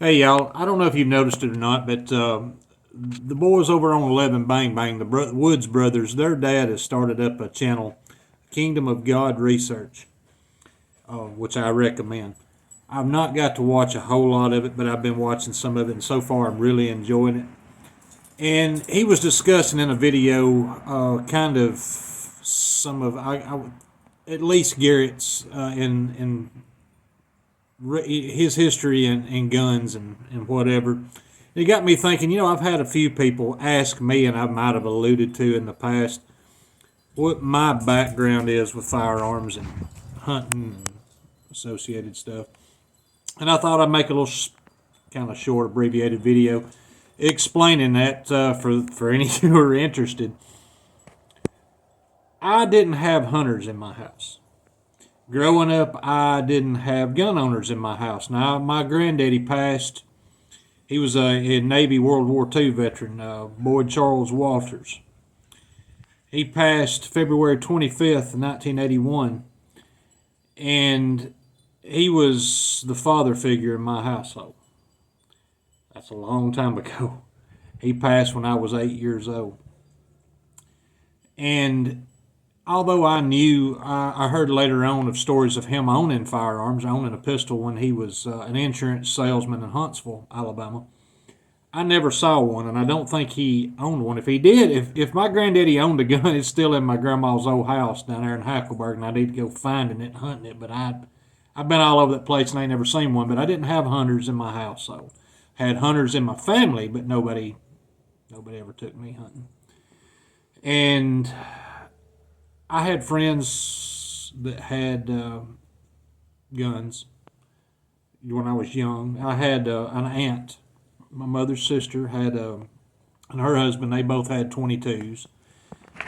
Hey y'all, I don't know if you've noticed it or not, but the boys over on 11 Bang Bang, the Woods brothers, their dad has started up a channel, Kingdom of God Research, which I recommend. I've not got to watch a whole lot of it, but I've been watching some of it, and so far I'm really enjoying it. And he was discussing in a video kind of some of, at least Garrett's in his history in guns and whatever. It got me thinking, I've had a few people ask me, and I might have alluded to in the past, what my background is with firearms and hunting and associated stuff. And I thought I'd make a little kind of short, abbreviated video explaining that for any who are interested. I didn't have hunters in my house. Growing up, I didn't have gun owners in my house. Now, my granddaddy passed. He was a Navy World War II veteran, Boyd Charles Walters. He passed February 25th, 1981, and he was the father figure in my household. That's a long time ago. He passed when I was 8 years old. And although I heard later on of stories of him owning firearms, owning a pistol when he was an insurance salesman in Huntsville, Alabama. I never saw one, and I don't think he owned one. If he did, if my granddaddy owned a gun, it's still in my grandma's old house down there in Hackleburg, and I need to go finding it and hunting it. But I've been all over that place and I ain't never seen one. But I didn't have hunters in my house, so had hunters in my family, but nobody ever took me hunting. And I had friends that had guns when I was young. I had an aunt, my mother's sister, had and her husband. They both had 22s,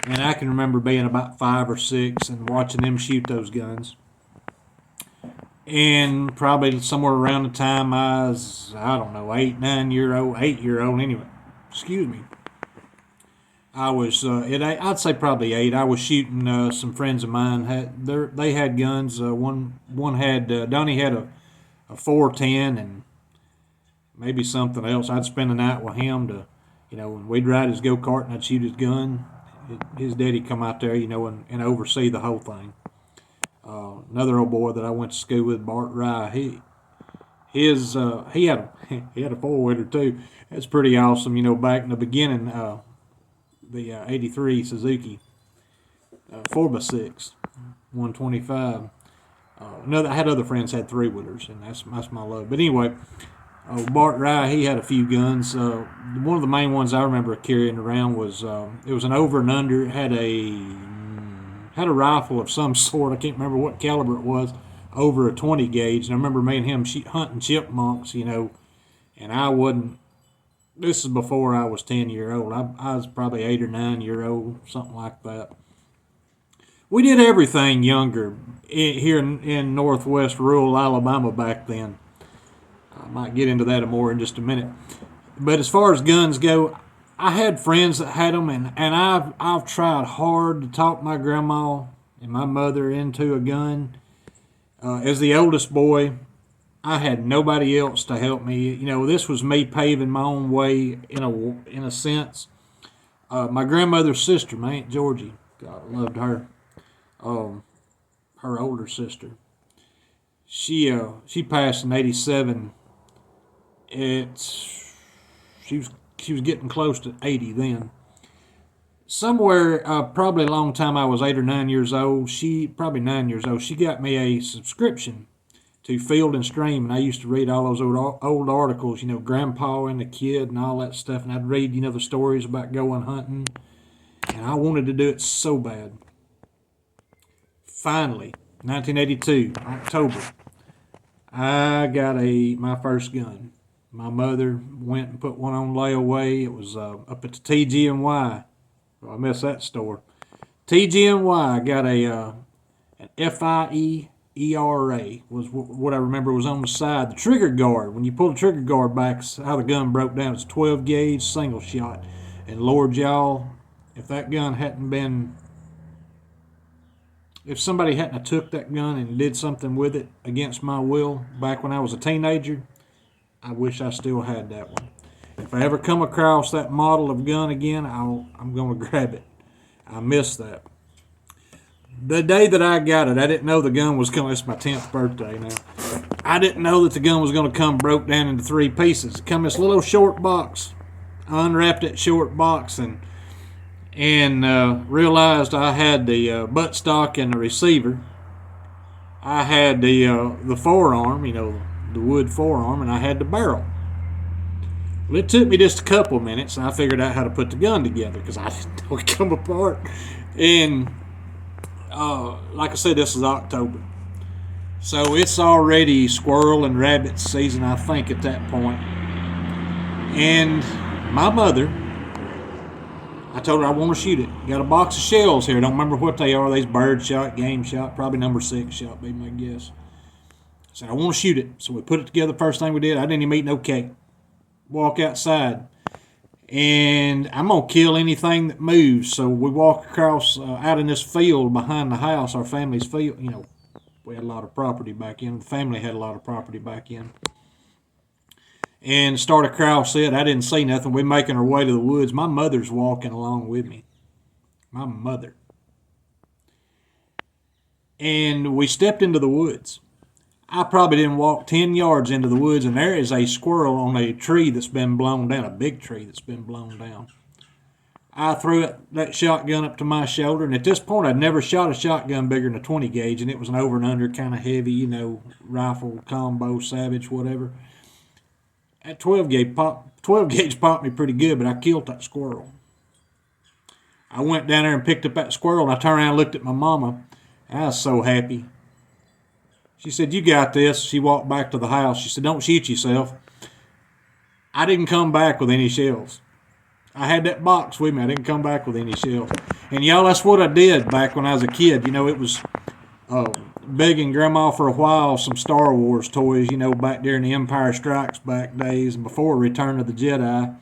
and I can remember being about 5 or 6 and watching them shoot those guns. And probably somewhere around the time I was, I don't know, 8-year-old anyway. Excuse me. I was I'd say probably 8. I was shooting some friends of mine. They had guns. One had Donnie had a 410 and maybe something else. I'd spend the night with him when we'd ride his go-kart and I'd shoot his gun. His daddy come out there, and oversee the whole thing. Another old boy that I went to school with, Bart Rye, he had he had a 4-wheeler too. That's pretty awesome. Back in the beginning, the '83 Suzuki 4x6, 125. I had other friends had 3-wheelers, and that's my love. But anyway, Bart Rye, he had a few guns. One of the main ones I remember carrying around was it was an over and under. It had a rifle of some sort. I can't remember what caliber it was. Over a 20 gauge. And I remember me and him hunting chipmunks, and I wasn't. This is before I was 10-year-old. I was probably 8 or 9-year-old, something like that. We did everything younger here in northwest rural Alabama back then. I might get into that more in just a minute. But as far as guns go, I had friends that had them, and I've tried hard to talk my grandma and my mother into a gun. As the oldest boy, I had nobody else to help me. This was me paving my own way in a sense. My grandmother's sister, my Aunt Georgie, God, I loved her. Her older sister. She passed in '87. She was getting close to 80 then. Somewhere, probably a long time, I was 8 or 9 years old. Probably 9 years old. She got me a subscription to Field and Stream, and I used to read all those old articles, Grandpa and the Kid and all that stuff, and I'd read, the stories about going hunting, and I wanted to do it so bad. Finally, 1982, October, I got my first gun. My mother went and put one on layaway. It was up at the TG&Y. I missed that store. TG&Y got an FIE ERA was what I remember was on the side. The trigger guard, when you pull the trigger guard back, how the gun broke down. It's 12 gauge single shot. And Lord, y'all, if that gun hadn't been, if somebody hadn't took that gun and did something with it against my will back when I was a teenager, I wish I still had that one. If I ever come across that model of gun again, I'm going to grab it. I miss that. The day that I got it, I didn't know the gun was coming. It's my 10th birthday now. I didn't know that the gun was going to come broke down into 3 pieces. It come in this little short box. I unwrapped that short box and realized I had the buttstock and the receiver. I had the forearm, the wood forearm, and I had the barrel. Well, it took me just a couple of minutes, and I figured out how to put the gun together because I didn't know it come apart. And like I said, this is October. So it's already squirrel and rabbit season, I think, at that point. And my mother, I told her I want to shoot it. Got a box of shells here. Don't remember what they are. These bird shot, game shot, probably number 6 shot, be my guess. I said, I want to shoot it. So we put it together. First thing we did, I didn't even eat no cake. Walk outside. And I'm going to kill anything that moves. So we walk across out in this field behind the house, our family's field. We had a lot of property back in. The family had a lot of property back in. And start across it. I didn't see nothing. We're making our way to the woods. My mother's walking along with me. My mother. And we stepped into the woods. I probably didn't walk 10 yards into the woods, and there is a squirrel on a tree that's been blown down, a big tree that's been blown down. I threw that shotgun up to my shoulder, and at this point, I'd never shot a shotgun bigger than a 20 gauge, and it was an over and under kind of heavy, rifle, combo, savage, whatever. That 12 gauge popped me pretty good, but I killed that squirrel. I went down there and picked up that squirrel, and I turned around and looked at my mama. I was so happy. She said, "You got this." She walked back to the house. She said, "Don't shoot yourself." I didn't come back with any shells. I had that box with me. I didn't come back with any shells. And y'all, that's what I did back when I was a kid. It was begging Grandma for a while some Star Wars toys, back during the Empire Strikes Back days and before Return of the Jedi.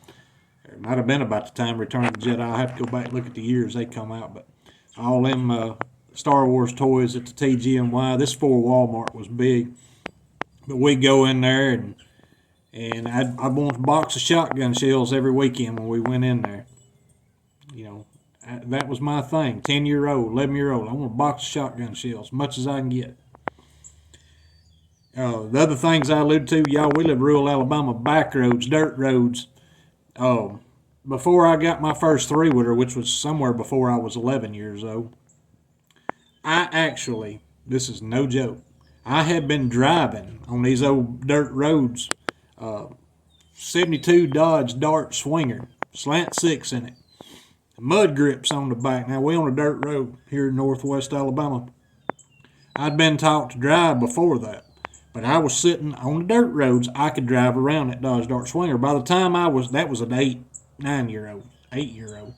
It might have been about the time Return of the Jedi. I have to go back and look at the years they come out. But all them Star Wars toys at the TGNY. This for Walmart was big. But we'd go in there and I'd want a box of shotgun shells every weekend when we went in there. That was my thing. 10-year-old, 11-year-old. I want a box of shotgun shells, as much as I can get. The other things I alluded to, y'all, we live in rural Alabama, back roads, dirt roads. Before I got my first 3-wheeler, which was somewhere before I was 11 years old, I actually, this is no joke, I had been driving on these old dirt roads, 72 Dodge Dart Swinger, slant 6 in it, mud grips on the back. Now, we on a dirt road here in northwest Alabama. I'd been taught to drive before that, but I was sitting on the dirt roads. I could drive around that Dodge Dart Swinger. By the time that was an 8-year-old.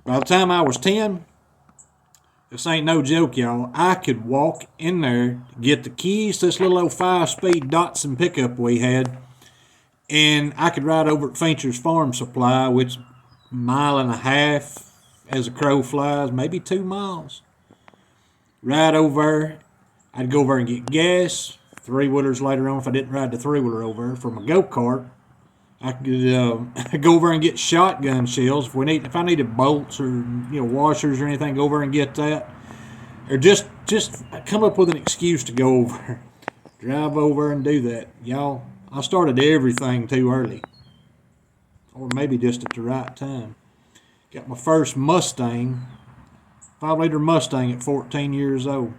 By the time I was 10, this ain't no joke, y'all, I could walk in there, get the keys to this little old 5-speed Datsun pickup we had, and I could ride over at Fincher's Farm Supply, which 1.5 miles as a crow flies, maybe 2 miles. Ride over, I'd go over and get gas. 3-wheelers later on, if I didn't ride the 3-wheeler over from a go-kart, I could go over and get shotgun shells if I needed bolts or washers or anything. Go over and get that, or just come up with an excuse to go over, drive over and do that. Y'all, I started everything too early, or maybe just at the right time. Got my first Mustang, 5-liter Mustang at 14 years old.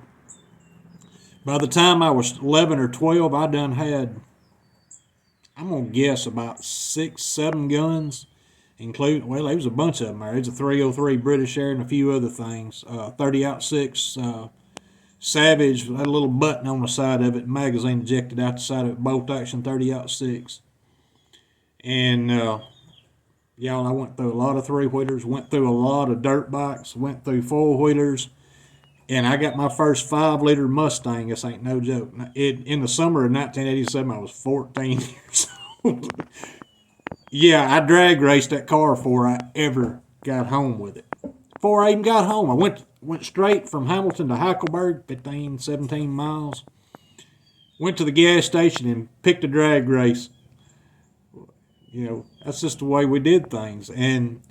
By the time I was 11 or 12, I done had, I'm going to guess, about 6-7 guns, including, well, there was a bunch of them there. There's a 303 British Air and a few other things. 30-06 Savage, had a little button on the side of it, magazine ejected out the side of it, bolt action 30-06. And, y'all, I went through a lot of 3-wheelers, went through a lot of dirt bikes, went through 4-wheelers, and I got my first 5-liter Mustang. This ain't no joke. In the summer of 1987, I was 14 years old. Yeah, I drag raced that car before I ever got home with it. Before I even got home, I went straight from Hamilton to Hackleburg, 15, 17 miles. Went to the gas station and picked a drag race. That's just the way we did things. And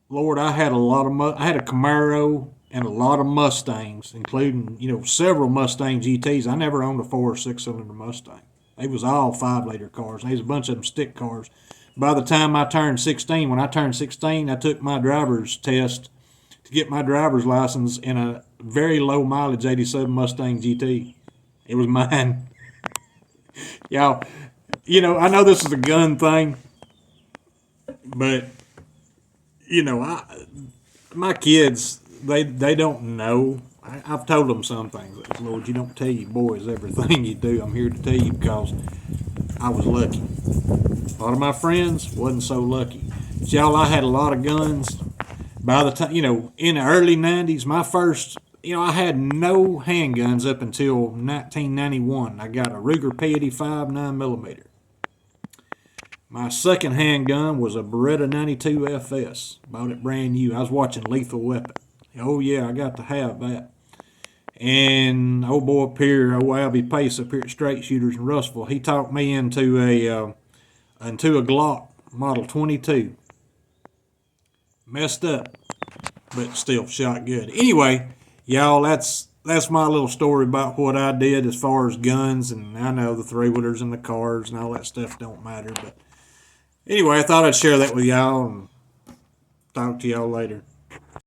Lord, I had I had a Camaro and a lot of Mustangs, including several Mustang GTs. I never owned a 4 or 6 cylinder Mustang. They was all 5 liter cars. There was a bunch of them stick cars. By the time I turned 16, when I turned 16, I took my driver's test to get my driver's license in a very low mileage '87 Mustang GT. It was mine. Y'all, I know this is a gun thing, but my kids, they don't know. I've told them some things. Lord, you don't tell your boys everything you do. I'm here to tell you because I was lucky. A lot of my friends wasn't so lucky. But y'all, I had a lot of guns. By the time, in the early 90s, my first, I had no handguns up until 1991. I got a Ruger P85 9mm. My second handgun was a Beretta 92 FS. Bought it brand new. I was watching Lethal Weapon. Oh, yeah, I got to have that. And old boy up here, old Albie Pace up here at Straight Shooters in Russellville, he talked me into a Glock Model 22. Messed up, but still shot good. Anyway, y'all, that's my little story about what I did as far as guns. And I know the 3-wheelers and the cars and all that stuff don't matter, but anyway, I thought I'd share that with y'all and talk to y'all later.